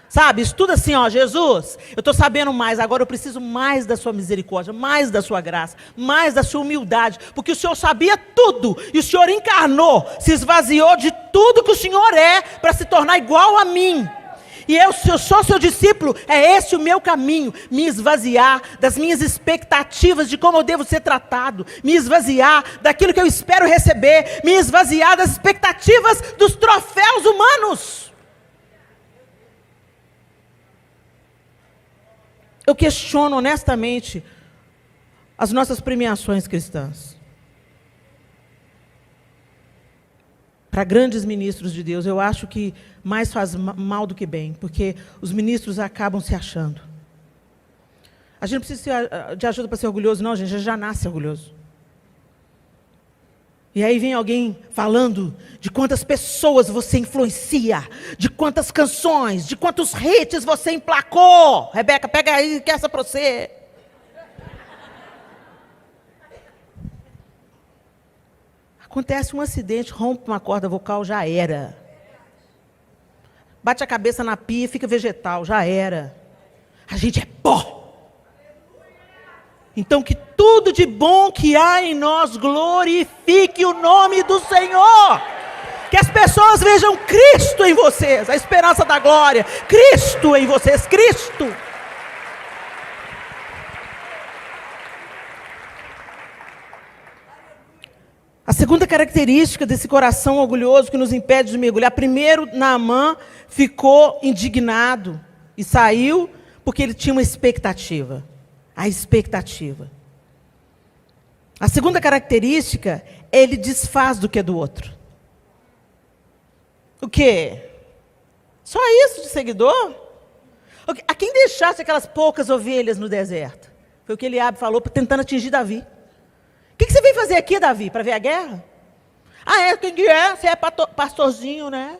sabe, estuda assim, ó, Jesus, eu estou sabendo mais, agora eu preciso mais da sua misericórdia, mais da sua graça, mais da sua humildade, porque o Senhor sabia tudo, e o Senhor encarnou, se esvaziou de tudo que o Senhor é, para se tornar igual a mim. E eu sou seu discípulo, é esse o meu caminho, me esvaziar das minhas expectativas de como eu devo ser tratado, me esvaziar daquilo que eu espero receber, me esvaziar das expectativas dos troféus humanos. Eu questiono honestamente as nossas premiações cristãs. Para grandes ministros de Deus, eu acho que mais faz mal do que bem, porque os ministros acabam se achando. A gente não precisa de ajuda para ser orgulhoso, não, a gente já nasce orgulhoso. E aí vem alguém falando de quantas pessoas você influencia, de quantas canções, de quantos hits você emplacou. Rebeca, pega aí, que essa para você. Acontece um acidente, rompe uma corda vocal, já era. Bate a cabeça na pia e fica vegetal, já era. A gente é pó. Então que tudo de bom que há em nós glorifique o nome do Senhor. Que as pessoas vejam Cristo em vocês, a esperança da glória. Cristo em vocês, Cristo. A segunda característica desse coração orgulhoso que nos impede de mergulhar, primeiro, Naamã ficou indignado e saiu porque ele tinha uma expectativa. A expectativa. A segunda característica, ele desfaz do que é do outro. O quê? Só isso de seguidor? A quem deixasse aquelas poucas ovelhas no deserto? Foi o que Eliabe falou, tentando atingir Davi. O que você veio fazer aqui, Davi? Para ver a guerra? Ah, é? Quem que é? Você é pastorzinho, né?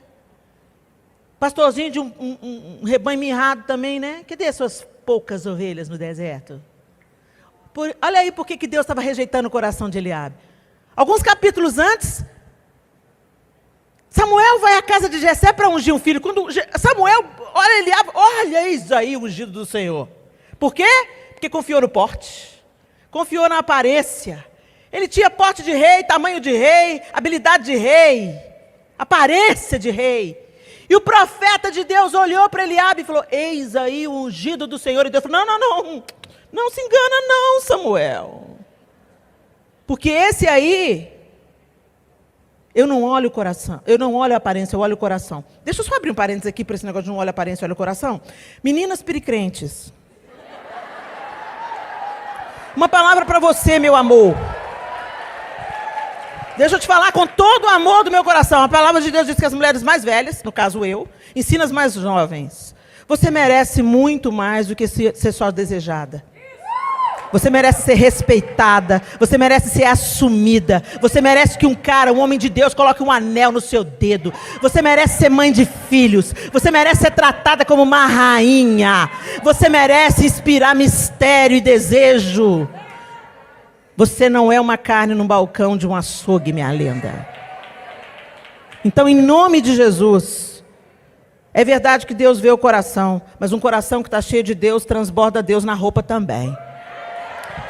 Pastorzinho de um rebanho mirrado também, né? Cadê as suas poucas ovelhas no deserto? Olha aí por que Deus estava rejeitando o coração de Eliabe. Alguns capítulos antes, Samuel vai à casa de Jessé para ungir um filho. Quando Samuel, olha Eliabe, olha isso aí, o ungido do Senhor. Por quê? Porque confiou no porte, confiou na aparência. Ele tinha porte de rei, tamanho de rei, habilidade de rei, aparência de rei. E o profeta de Deus olhou para Eliabe e falou, eis aí o ungido do Senhor. E Deus falou, não se engana não, Samuel. Porque esse aí, eu não olho o coração, eu não olho a aparência, eu olho o coração. Deixa eu só abrir um parênteses aqui para esse negócio de não olho a aparência, olho o coração. Meninas piricrentes. Uma palavra para você, meu amor. Deixa eu te falar com todo o amor do meu coração. A palavra de Deus diz que as mulheres mais velhas, no caso eu, ensina as mais jovens. Você merece muito mais do que ser só desejada. Você merece ser respeitada. Você merece ser assumida. Você merece que um homem de Deus, coloque um anel no seu dedo. Você merece ser mãe de filhos. Você merece ser tratada como uma rainha. Você merece inspirar mistério e desejo. Você não é uma carne num balcão de um açougue, minha linda. Então, em nome de Jesus, é verdade que Deus vê o coração, mas um coração que está cheio de Deus transborda Deus na roupa também.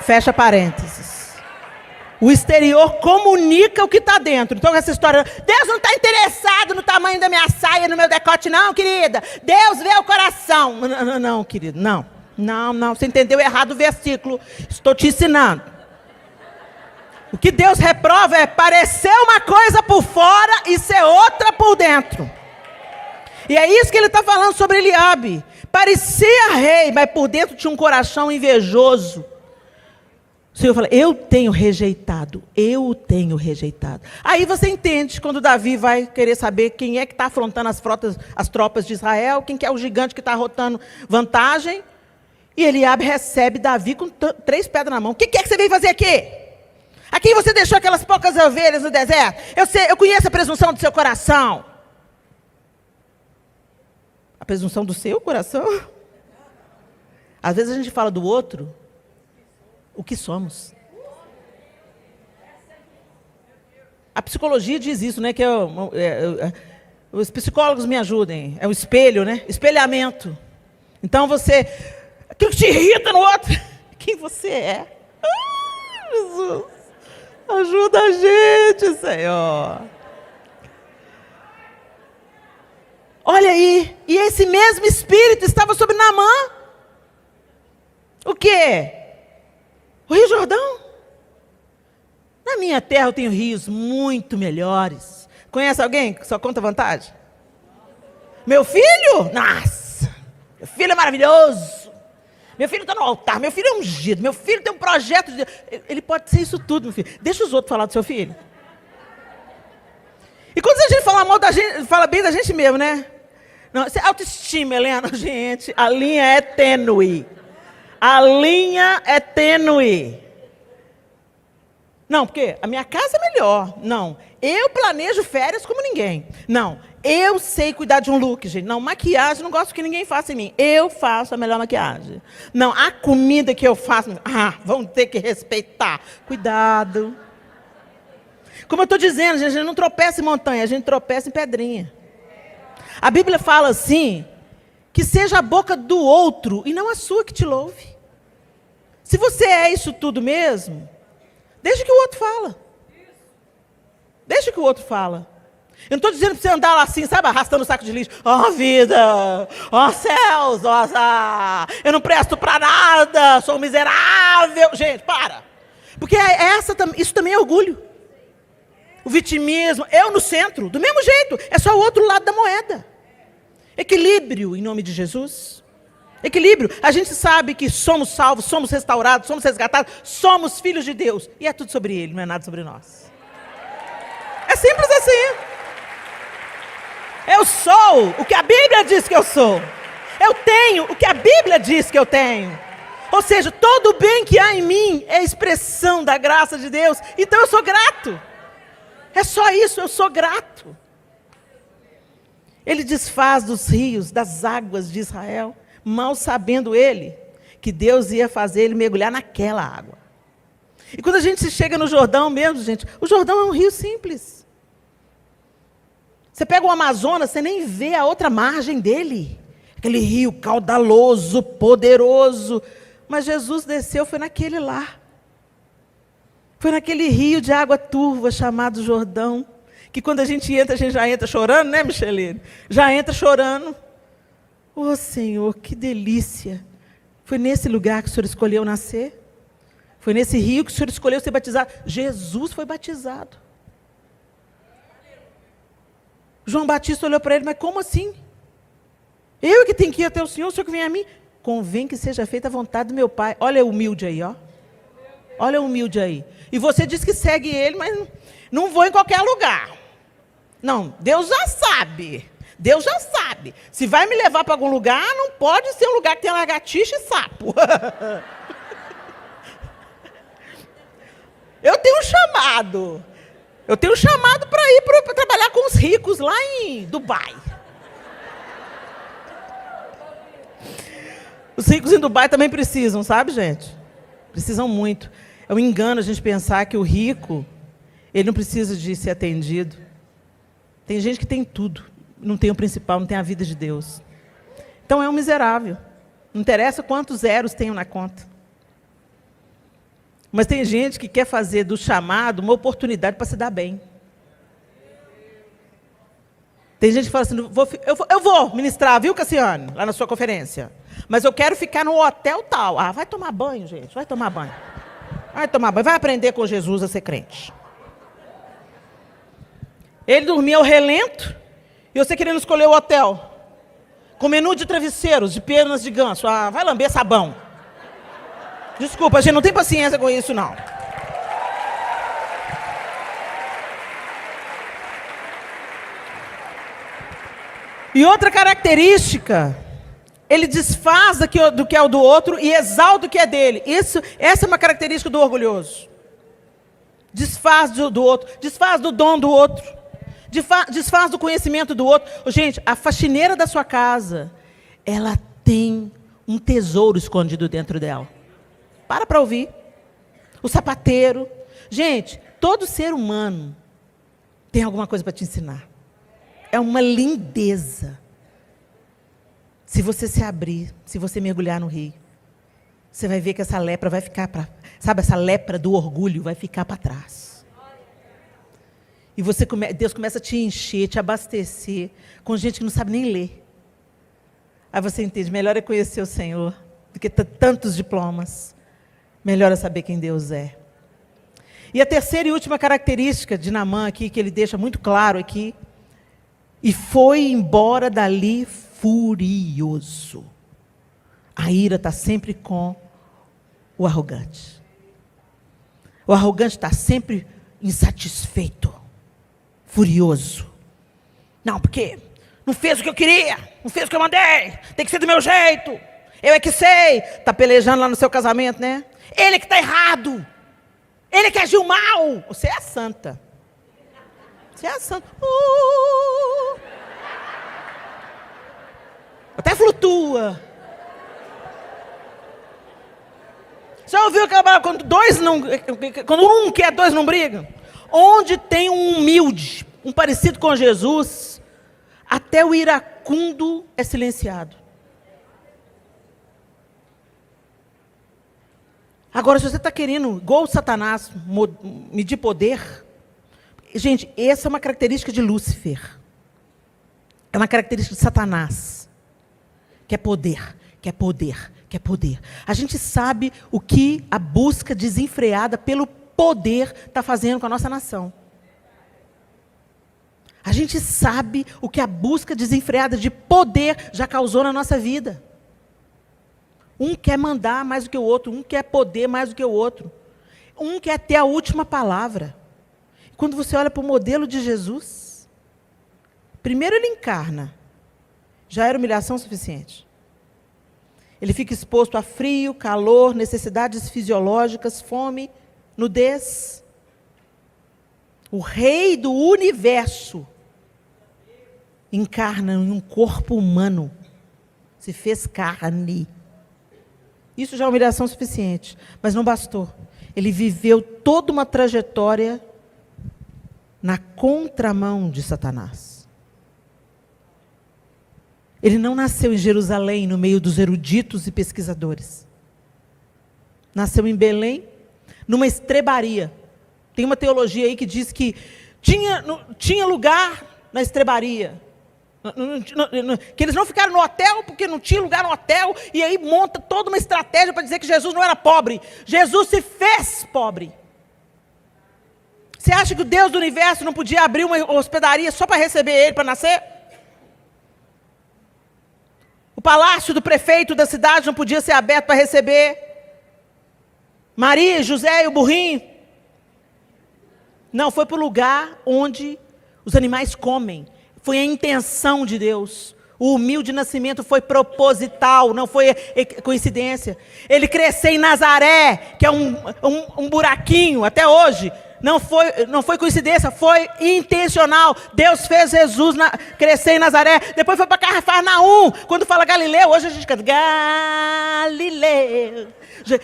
Fecha parênteses. O exterior comunica o que está dentro. Então, essa história, Deus não está interessado no tamanho da minha saia, no meu decote, não, querida. Deus vê o coração. Não, querido, não. Você entendeu errado o versículo. Estou te ensinando. O que Deus reprova é parecer uma coisa por fora e ser outra por dentro. E é isso que ele está falando sobre Eliabe. Parecia rei, mas por dentro tinha um coração invejoso. O Senhor fala, eu tenho rejeitado. Aí você entende quando Davi vai querer saber quem é que está afrontando as tropas de Israel, quem que é o gigante que está arrotando vantagem. E Eliabe recebe Davi com 3 pedras na mão. O que é que você veio fazer aqui? A quem você deixou aquelas poucas ovelhas no deserto? Eu conheço a presunção do seu coração. A presunção do seu coração? Às vezes a gente fala do outro o que somos. A psicologia diz isso, né? Que os psicólogos me ajudem. É um espelho, né? Espelhamento. Então aquilo que te irrita no outro, quem você é. Jesus. Ajuda a gente, Senhor. Olha aí. E esse mesmo espírito estava sobre Naamã. O quê? O Rio Jordão. Na minha terra eu tenho rios muito melhores. Conhece alguém que só conta vantagem? Meu filho? Nossa. Meu filho é maravilhoso. Meu filho está no altar, meu filho é ungido, meu filho tem um projeto de... Ele pode ser isso tudo, meu filho. Deixa os outros falar do seu filho. E quando a gente fala mal da gente, fala bem da gente mesmo, né? Não, isso é autoestima, Helena. Gente, a linha é tênue. A linha é tênue. Não, porque a minha casa é melhor. Não, eu planejo férias como ninguém. Não, eu sei cuidar de um look, gente. Não, maquiagem, não gosto que ninguém faça em mim. Eu faço a melhor maquiagem. Não, a comida que eu faço, vão ter que respeitar. Cuidado. Como eu estou dizendo, gente, a gente não tropeça em montanha, a gente tropeça em pedrinha. A Bíblia fala assim, que seja a boca do outro e não a sua que te louve. Se você é isso tudo mesmo, deixa que o outro fala. Deixa que o outro fala. Eu não estou dizendo para você andar lá assim, sabe, arrastando o saco de lixo. Vida, céus, eu não presto para nada, sou miserável. Gente, para. Porque isso também é orgulho. O vitimismo, eu no centro, do mesmo jeito, é só o outro lado da moeda. Equilíbrio em nome de Jesus. Equilíbrio. A gente sabe que somos salvos, somos restaurados, somos resgatados, somos filhos de Deus. E é tudo sobre Ele, não é nada sobre nós. É simples assim. Eu sou o que a Bíblia diz que eu sou. Eu tenho o que a Bíblia diz que eu tenho. Ou seja, todo o bem que há em mim é expressão da graça de Deus. Então eu sou grato. É só isso, eu sou grato. Ele desfaz dos rios, das águas de Israel, mal sabendo ele que Deus ia fazer ele mergulhar naquela água. E quando a gente chega no Jordão mesmo, gente, o Jordão é um rio simples. Você pega o Amazonas, você nem vê a outra margem dele. Aquele rio caudaloso, poderoso. Mas Jesus desceu, foi naquele lá. Foi naquele rio de água turva chamado Jordão. Que quando a gente já entra chorando, né, Micheline? Já entra chorando. Oh, Senhor, que delícia. Foi nesse lugar que o Senhor escolheu nascer. Foi nesse rio que o Senhor escolheu ser batizado. Jesus foi batizado. João Batista olhou para ele, mas como assim? Eu que tenho que ir até o Senhor que vem a mim? Convém que seja feita a vontade do meu Pai. Olha o humilde aí, ó. Olha o humilde aí. E você diz que segue ele, mas não vou em qualquer lugar. Não, Deus já sabe. Deus já sabe. Se vai me levar para algum lugar, não pode ser um lugar que tem lagartixa e sapo. Eu tenho um chamado. Eu tenho um chamado para ir para trabalhar com os ricos lá em Dubai. Os ricos em Dubai também precisam, sabe, gente? Precisam muito. É um engano a gente pensar que o rico, ele não precisa de ser atendido. Tem gente que tem tudo, não tem o principal, não tem a vida de Deus. Então é um miserável. Não interessa quantos zeros tenham na conta. Mas tem gente que quer fazer do chamado uma oportunidade para se dar bem. Tem gente que fala assim, eu vou ministrar, viu, Cassiane, lá na sua conferência. Mas eu quero ficar no hotel tal. Ah, vai tomar banho, gente, vai tomar banho. Vai tomar banho, vai aprender com Jesus a ser crente. Ele dormia ao relento e você querendo escolher o hotel. Com menu de travesseiros, de penas de ganso. Ah, vai lamber sabão. Desculpa, a gente não tem paciência com isso, não. E outra característica, ele desfaz do que é o do outro e exalta o que é dele. Essa é uma característica do orgulhoso. Desfaz do outro, desfaz do dom do outro, desfaz do conhecimento do outro. Gente, a faxineira da sua casa, ela tem um tesouro escondido dentro dela. Para ouvir. O sapateiro. Gente, todo ser humano tem alguma coisa para te ensinar. É uma lindeza. Se você se abrir, se você mergulhar no rio, você vai ver que essa lepra vai ficar para... Sabe, essa lepra do orgulho vai ficar para trás. E Deus começa a te encher, te abastecer com gente que não sabe nem ler. Aí você entende, melhor é conhecer o Senhor do que tantos diplomas. Melhor é saber quem Deus é. E a terceira e última característica de Naamã aqui, que ele deixa muito claro aqui, e foi embora dali furioso. A ira está sempre com o arrogante. O arrogante está sempre insatisfeito, furioso. Não, porque não fez o que eu queria, não fez o que eu mandei, tem que ser do meu jeito, eu é que sei. Está pelejando lá no seu casamento, né? Ele é que está errado. Ele é que agiu mal. Você é a santa. Você é a santa. Até flutua. Já ouviu aquela quando um quer, dois não brigam? Onde tem um humilde, um parecido com Jesus, até o iracundo é silenciado. Agora, se você está querendo, igual o Satanás, medir poder, gente, essa é uma característica de Lúcifer. É uma característica de Satanás. Quer poder, quer poder, quer poder. A gente sabe o que a busca desenfreada pelo poder está fazendo com a nossa nação. A gente sabe o que a busca desenfreada de poder já causou na nossa vida. Um quer mandar mais do que o outro, um quer poder mais do que o outro. Um quer ter a última palavra. Quando você olha para o modelo de Jesus, primeiro ele encarna, já era humilhação suficiente. Ele fica exposto a frio, calor, necessidades fisiológicas, fome, nudez. O rei do universo encarna em um corpo humano, se fez carne. Isso já é humilhação suficiente, mas não bastou. Ele viveu toda uma trajetória na contramão de Satanás. Ele não nasceu em Jerusalém, no meio dos eruditos e pesquisadores. Nasceu em Belém, numa estrebaria. Tem uma teologia aí que diz que tinha lugar na estrebaria. Que eles não ficaram no hotel porque não tinha lugar no hotel, e aí monta toda uma estratégia para dizer que Jesus não era pobre. Jesus se fez pobre. Você acha que o Deus do universo não podia abrir uma hospedaria só para receber ele, para nascer? O palácio do prefeito da cidade não podia ser aberto para receber Maria, José e o burrinho? Não, foi para o lugar onde os animais comem. Foi a intenção de Deus. O humilde nascimento foi proposital, não foi coincidência. Ele cresceu em Nazaré, que é um buraquinho até hoje. Não foi coincidência, foi intencional. Deus fez Jesus crescer em Nazaré. Depois foi para Cafarnaum. Quando fala Galileu, hoje a gente canta Galileu.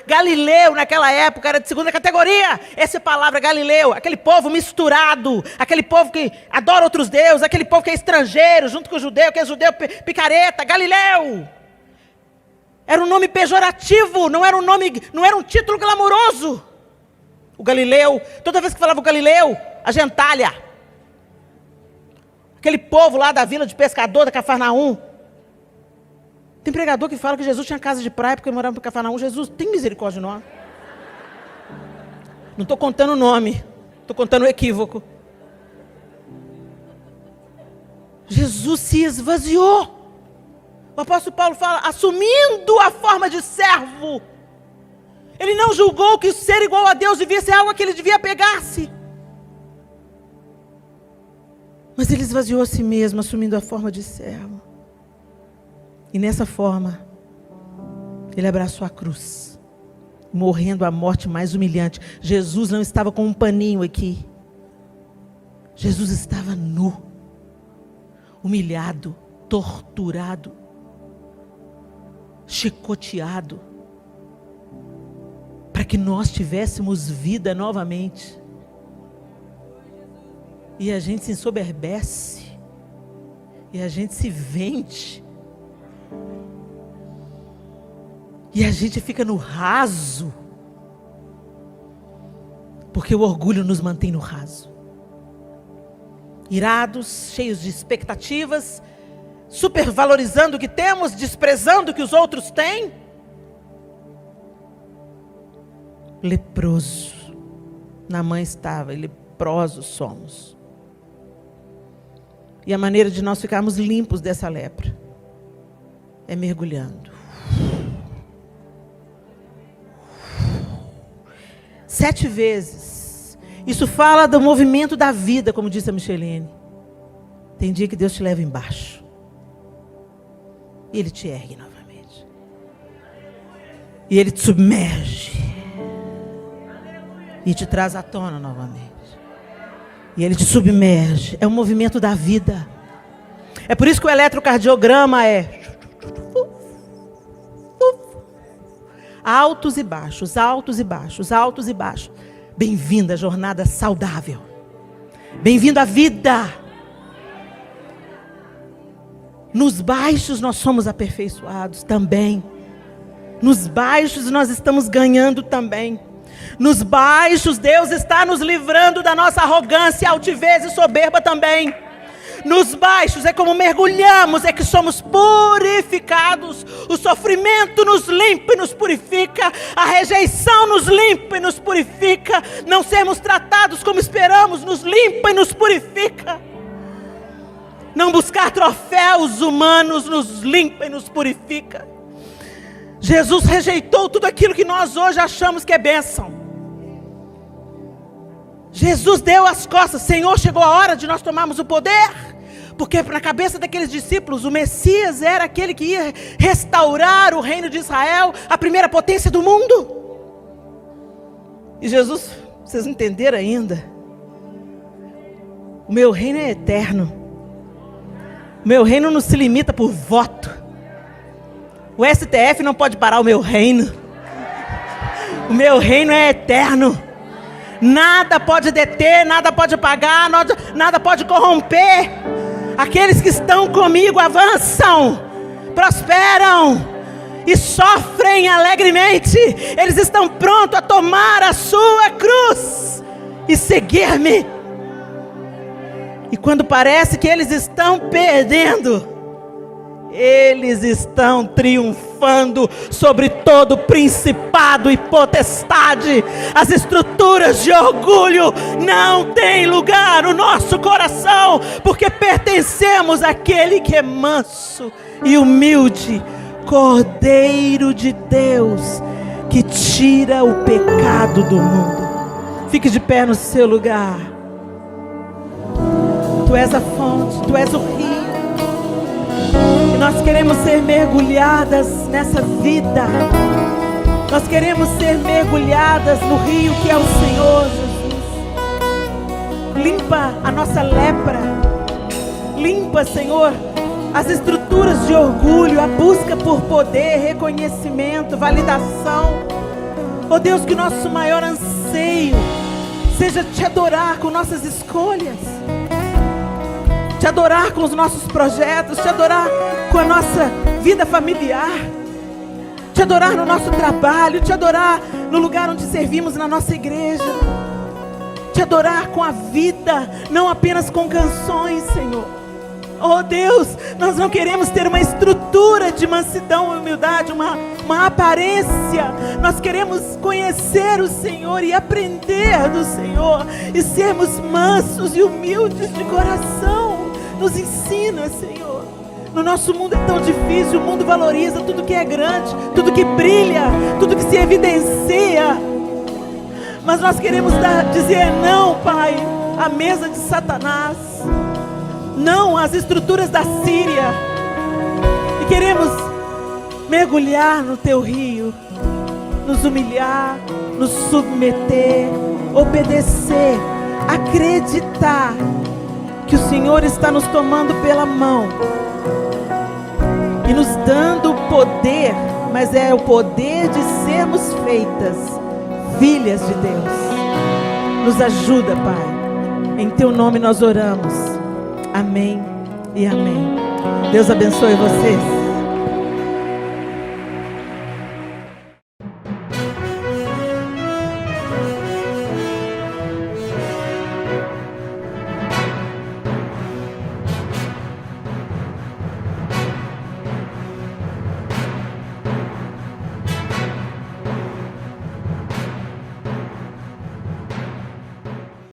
Galileu naquela época era de segunda categoria. Essa palavra Galileu, aquele povo misturado, aquele povo que adora outros deuses, aquele povo que é estrangeiro, junto com o judeu, que é judeu picareta, Galileu. Era um nome pejorativo, não era um título glamouroso. O Galileu, toda vez que falava o Galileu, a gentalha. Aquele povo lá da vila de pescador, da Cafarnaum. Tem pregador que fala que Jesus tinha casa de praia porque morava em Cafarnaum. Jesus, tem misericórdia de nós. Não estou contando o nome, estou contando o equívoco. Jesus se esvaziou. O apóstolo Paulo fala, assumindo a forma de servo. Ele não julgou que ser igual a Deus devia ser algo que ele devia pegar-se. Mas ele esvaziou a si mesmo, assumindo a forma de servo. E nessa forma, ele abraçou a cruz, morrendo a morte mais humilhante. Jesus não estava com um paninho aqui. Jesus estava nu, humilhado, torturado, chicoteado, para que nós tivéssemos vida novamente. E a gente se ensoberbece, e a gente se vende, e a gente fica no raso, porque o orgulho nos mantém no raso. Irados, cheios de expectativas, supervalorizando o que temos, desprezando o que os outros têm. Leproso, na mãe estava, e leprosos somos. E a maneira de nós ficarmos limpos dessa lepra é mergulhando. 7 vezes. Isso fala do movimento da vida, como disse a Michelene. Tem dia que Deus te leva embaixo. E Ele te ergue novamente. E Ele te submerge. E te traz à tona novamente. E Ele te submerge. É um movimento da vida. É por isso que o eletrocardiograma é altos e baixos, altos e baixos, altos e baixos. Bem-vindo à jornada saudável. Bem-vindo à vida. Nos baixos nós somos aperfeiçoados também. Nos baixos nós estamos ganhando também. Nos baixos Deus está nos livrando da nossa arrogância, altivez e soberba também. Nos baixos é como mergulhamos, é que somos purificados. O sofrimento nos limpa e nos purifica. A rejeição nos limpa e nos purifica. Não sermos tratados como esperamos nos limpa e nos purifica. Não buscar troféus humanos nos limpa e nos purifica. Jesus rejeitou tudo aquilo que nós hoje achamos que é bênção. Jesus deu as costas. Senhor, chegou a hora de nós tomarmos o poder. Porque na cabeça daqueles discípulos, o Messias era aquele que ia restaurar o reino de Israel, a primeira potência do mundo. E Jesus, vocês não entenderam ainda? O meu reino é eterno. O meu reino não se limita por voto. O STF não pode parar o meu reino. O meu reino é eterno. Nada pode deter, nada pode apagar, nada pode corromper. Aqueles que estão comigo avançam, prosperam e sofrem alegremente. Eles estão prontos a tomar a sua cruz e seguir-me. E quando parece que eles estão perdendo, eles estão triunfando sobre todo principado e potestade. As estruturas de orgulho não têm lugar no nosso coração, porque pertencemos àquele que é manso e humilde, Cordeiro de Deus, que tira o pecado do mundo. Fique de pé no seu lugar. Tu és a fonte, Tu és o rio. E nós queremos ser mergulhadas nessa vida. Nós queremos ser mergulhadas no rio que é o Senhor Jesus. Limpa a nossa lepra. Limpa, Senhor, as estruturas de orgulho, a busca por poder, reconhecimento, validação. Oh Deus, que nosso maior anseio seja Te adorar com nossas escolhas, Te adorar com os nossos projetos, Te adorar com a nossa vida familiar, Te adorar no nosso trabalho, Te adorar no lugar onde servimos na nossa igreja, Te adorar com a vida, não apenas com canções, Senhor. Oh Deus, nós não queremos ter uma estrutura de mansidão e humildade, uma aparência. Nós queremos conhecer o Senhor e aprender do Senhor e sermos mansos e humildes de coração. Nos ensina, Senhor. No nosso mundo é tão difícil, o mundo valoriza tudo que é grande, tudo que brilha, tudo que se evidencia. Mas nós queremos dizer não, Pai, à mesa de Satanás. Não às estruturas da Síria. E queremos mergulhar no Teu rio, nos humilhar, nos submeter, obedecer, acreditar que o Senhor está nos tomando pela mão e nos dando poder, mas é o poder de sermos feitas filhas de Deus. Nos ajuda, Pai. Em Teu nome nós oramos. Amém e amém. Deus abençoe vocês.